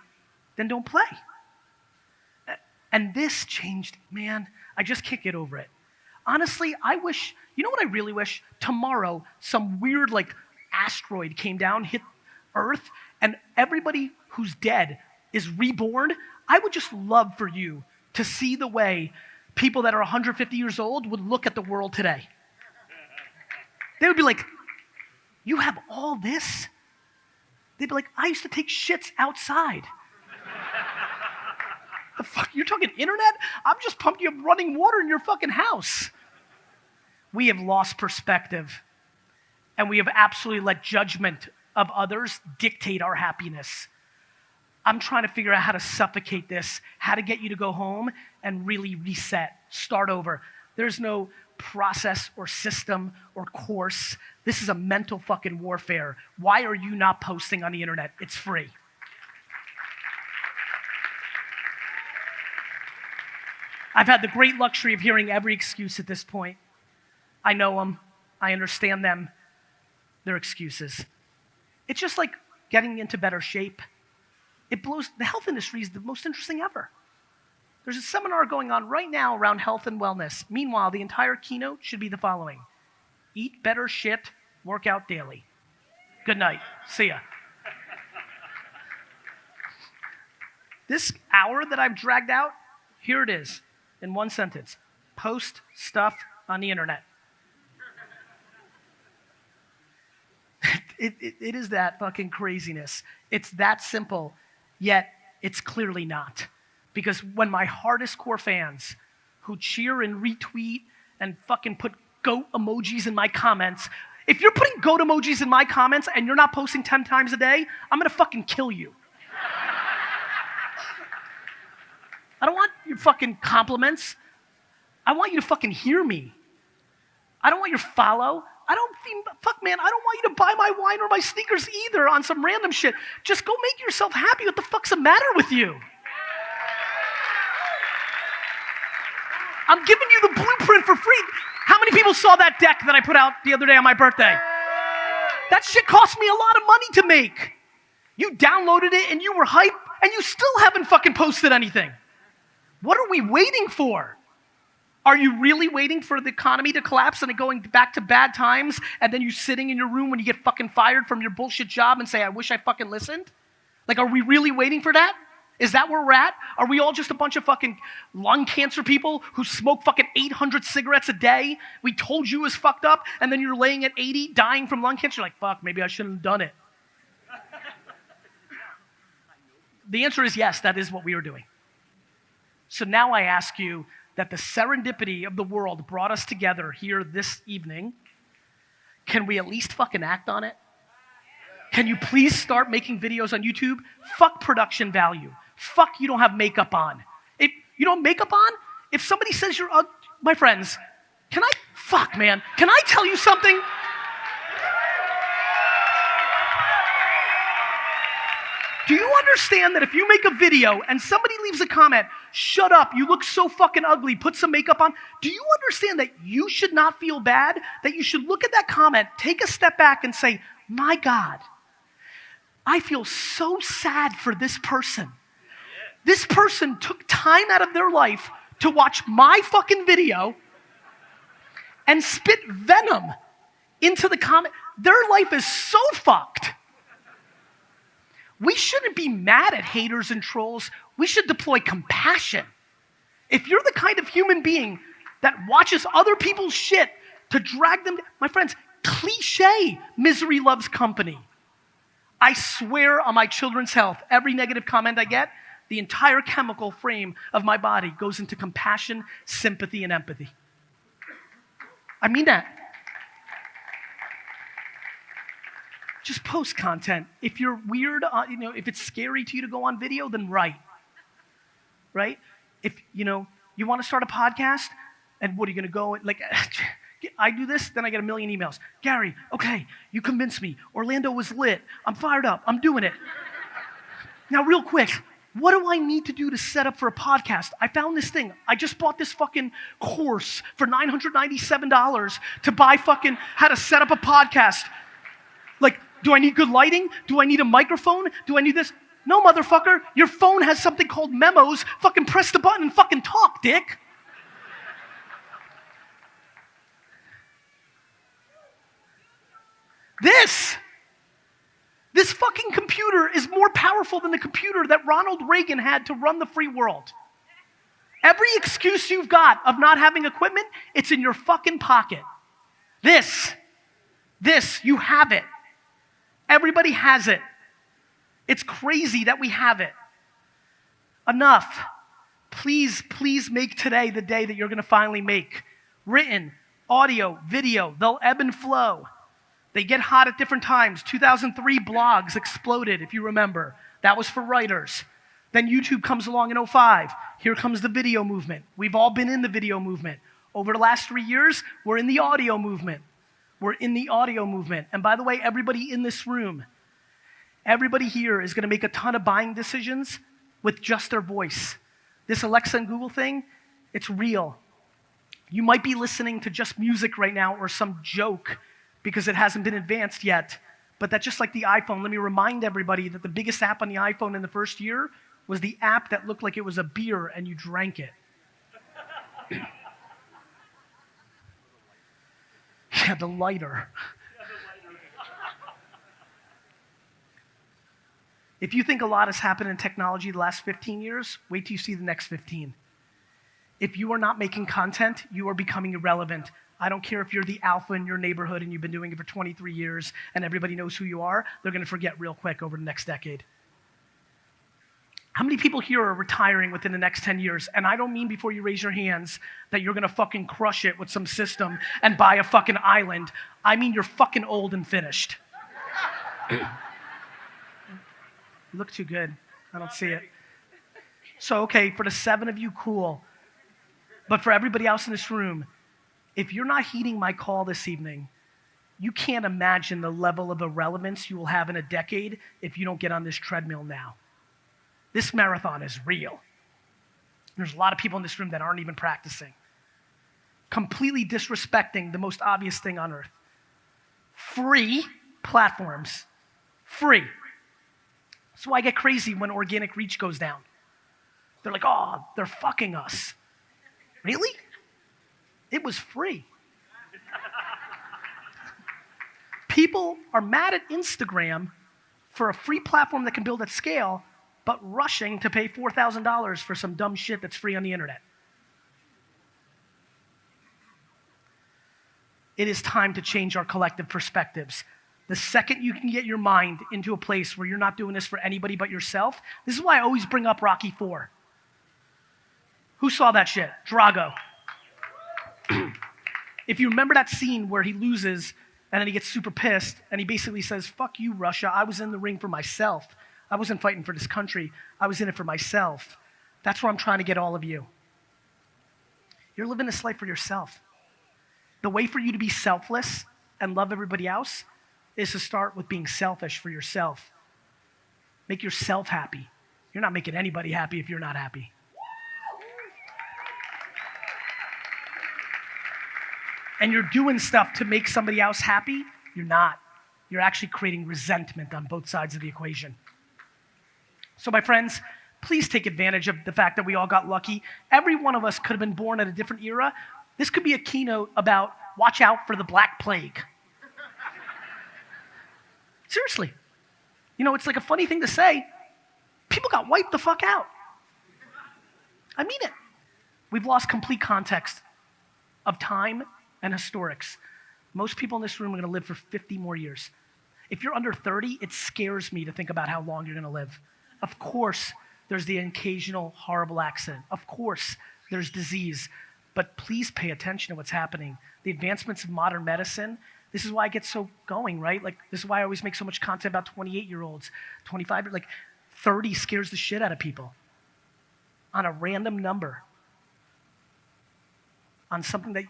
S1: then don't play. And this changed, man, I just can't get over it. Honestly, I wish You know what I really wish? Tomorrow, some weird asteroid came down, hit Earth, and everybody who's dead is reborn. I would just love for you to see the way people that are 150 years old would look at the world today. They would be like, you have all this? They'd be like, I used to take shits outside. The fuck, you're talking internet? I'm just pumping up running water in your fucking house. We have lost perspective, and we have absolutely let judgment of others dictate our happiness. I'm trying to figure out how to suffocate this, how to get you to go home and really reset, start over. There's no process or system or course. This is a mental fucking warfare. Why are you not posting on the internet? It's free. I've had the great luxury of hearing every excuse at this point. I know them. I understand them. They're excuses. It's just like getting into better shape. The health industry is the most interesting ever. There's a seminar going on right now around health and wellness. Meanwhile, the entire keynote should be the following: eat better shit, work out daily. Good night. See ya. This hour that I've dragged out, here it is, in one sentence: post stuff on the internet. It is that fucking craziness. It's that simple, yet it's clearly not. Because when my hardest core fans who cheer and retweet and fucking put goat emojis in my comments, if you're putting goat emojis in my comments and you're not posting 10 times a day, I'm gonna fucking kill you. I don't want your fucking compliments. I want you to fucking hear me. I don't want your follow. I don't want you to buy my wine or my sneakers either on some random shit. Just go make yourself happy. What the fuck's the matter with you? I'm giving you the blueprint for free. How many people saw that deck that I put out the other day on my birthday? That shit cost me a lot of money to make. You downloaded it and you were hyped and you still haven't fucking posted anything. What are we waiting for? Are you really waiting for the economy to collapse and it going back to bad times and then you sitting in your room when you get fucking fired from your bullshit job and say, I wish I fucking listened? Are we really waiting for that? Is that where we're at? Are we all just a bunch of fucking lung cancer people who smoke fucking 800 cigarettes a day? We told you it was fucked up and then you're laying at 80 dying from lung cancer. You're like, fuck, maybe I shouldn't have done it. The answer is yes, that is what we are doing. So now I ask you, that the serendipity of the world brought us together here this evening, can we at least fucking act on it? Can you please start making videos on YouTube? Fuck production value. Fuck you don't have makeup on. If you don't have makeup on, if somebody says you're ugly, my friends, can I tell you something? Do you understand that if you make a video and somebody leaves a comment, shut up, you look so fucking ugly, put some makeup on, do you understand that you should not feel bad? That you should look at that comment, take a step back and say, my God, I feel so sad for this person. This person took time out of their life to watch my fucking video and spit venom into the comment. Their life is so fucked. We shouldn't be mad at haters and trolls. We should deploy compassion. If you're the kind of human being that watches other people's shit to drag them, my friends, cliche, misery loves company. I swear on my children's health, every negative comment I get, the entire chemical frame of my body goes into compassion, sympathy, and empathy. I mean that. Just post content. If you're weird, if it's scary to you to go on video, then write. Right? If, you want to start a podcast, and what are you going to go, I do this, then I get a million emails. Gary, okay, you convinced me. Orlando was lit. I'm fired up. I'm doing it. Now, real quick, what do I need to do to set up for a podcast? I found this thing. I just bought this fucking course for $997 to buy fucking how to set up a podcast. Do I need good lighting? Do I need a microphone? Do I need this? No, motherfucker. Your phone has something called memos. Fucking press the button and fucking talk, dick. This fucking computer is more powerful than the computer that Ronald Reagan had to run the free world. Every excuse you've got of not having equipment, it's in your fucking pocket. This, you have it. Everybody has it. It's crazy that we have it. Enough. Please make today the day that you're going to finally make. Written, audio, video, they'll ebb and flow. They get hot at different times. 2003 blogs exploded, if you remember. That was for writers. Then YouTube comes along in 2005. Here comes the video movement. We've all been in the video movement. Over the last 3 years, we're in the audio movement. And by the way, everybody in this room, everybody here is going to make a ton of buying decisions with just their voice. This Alexa and Google thing, it's real. You might be listening to just music right now or some joke because it hasn't been advanced yet. But that's just like the iPhone. Let me remind everybody that the biggest app on the iPhone in the first year was the app that looked like it was a beer and you drank it. Yeah, the lighter. If you think a lot has happened in technology the last 15 years, wait till you see the next 15. If you are not making content, you are becoming irrelevant. I don't care if you're the alpha in your neighborhood and you've been doing it for 23 years and everybody knows who you are, they're going to forget real quick over the next decade. How many people here are retiring within the next 10 years? And I don't mean before you raise your hands that you're going to fucking crush it with some system and buy a fucking island. I mean you're fucking old and finished. You look too good. I don't see it. So, okay, for the 7 of you, cool. But for everybody else in this room, if you're not heeding my call this evening, you can't imagine the level of irrelevance you will have in a decade if you don't get on this treadmill now. This marathon is real. There's a lot of people in this room that aren't even practicing. Completely disrespecting the most obvious thing on earth. Free platforms. Free. That's why I get crazy when organic reach goes down. They're like, oh, they're fucking us. Really? It was free. People are mad at Instagram for a free platform that can build at scale, but rushing to pay $4,000 for some dumb shit that's free on the internet. It is time to change our collective perspectives. The second you can get your mind into a place where you're not doing this for anybody but yourself, this is why I always bring up Rocky IV. Who saw that shit? Drago. If you remember that scene where he loses and then he gets super pissed and he basically says, fuck you, Russia, I was in the ring for myself. I wasn't fighting for this country. I was in it for myself. That's where I'm trying to get all of you. You're living this life for yourself. The way for you to be selfless and love everybody else is to start with being selfish for yourself. Make yourself happy. You're not making anybody happy if you're not happy. And you're doing stuff to make somebody else happy, you're not. You're actually creating resentment on both sides of the equation. So my friends, please take advantage of the fact that we all got lucky. Every one of us could have been born at a different era. This could be a keynote about watch out for the Black Plague. Seriously. You know, it's like a funny thing to say. People got wiped the fuck out. I mean it. We've lost complete context of time and historics. Most people in this room are going to live for 50 more years. If you're under 30, it scares me to think about how long you're going to live. Of course, there's the occasional horrible accident. Of course, there's disease. But please pay attention to what's happening. The advancements of modern medicine, this is why I get so going, right? Like, this is why I always make so much content about 28-year-olds, 25, like 30 scares the shit out of people on a random number, on something that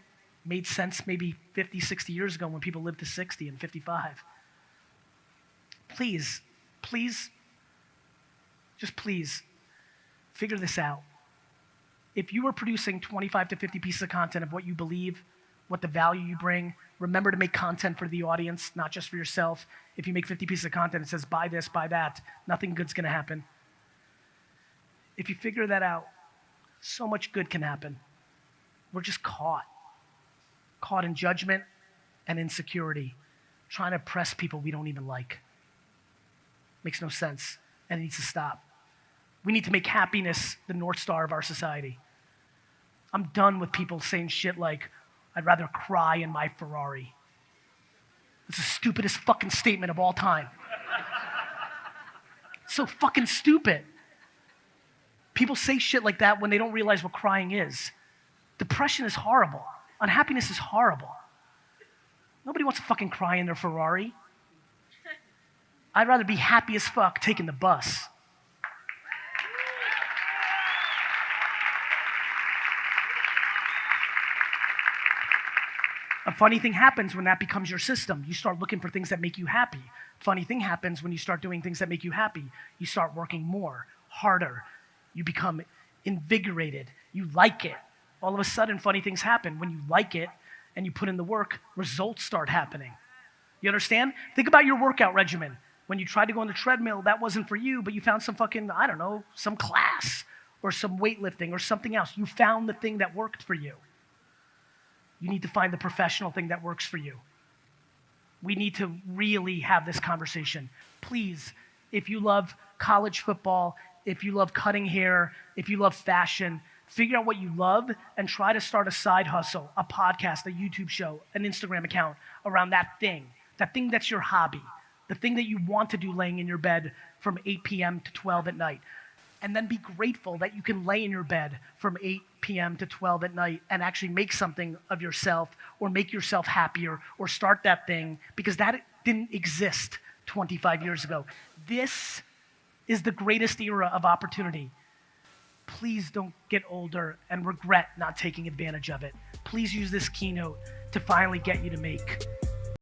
S1: made sense maybe 50, 60 years ago when people lived to 60 and 55. Please, just please, figure this out. If you are producing 25 to 50 pieces of content of what you believe, what the value you bring, remember to make content for the audience, not just for yourself. If you make 50 pieces of content, it says buy this, buy that, nothing good's gonna happen. If you figure that out, so much good can happen. We're just caught in judgment and insecurity, trying to impress people we don't even like. Makes no sense, and it needs to stop. We need to make happiness the North Star of our society. I'm done with people saying shit like, I'd rather cry in my Ferrari. It's the stupidest fucking statement of all time. It's so fucking stupid. People say shit like that when they don't realize what crying is. Depression is horrible. Unhappiness is horrible. Nobody wants to fucking cry in their Ferrari. I'd rather be happy as fuck taking the bus. A funny thing happens when that becomes your system. You start looking for things that make you happy. Funny thing happens when you start doing things that make you happy. You start working more, harder. You become invigorated. You like it. All of a sudden, funny things happen. When you like it and you put in the work, results start happening. You understand? Think about your workout regimen. When you tried to go on the treadmill, that wasn't for you, but you found some fucking, I don't know, some class or some weightlifting or something else. You found the thing that worked for you. You need to find the professional thing that works for you. We need to really have this conversation. Please, if you love college football, if you love cutting hair, if you love fashion, figure out what you love and try to start a side hustle, a podcast, a YouTube show, an Instagram account around that thing that's your hobby, the thing that you want to do laying in your bed from 8 p.m. to 12 at night. And then be grateful that you can lay in your bed from 8 p.m. to 12 at night and actually make something of yourself or make yourself happier or start that thing, because that didn't exist 25 years ago. This is the greatest era of opportunity. Please don't get older and regret not taking advantage of it. Please use this keynote to finally get you to make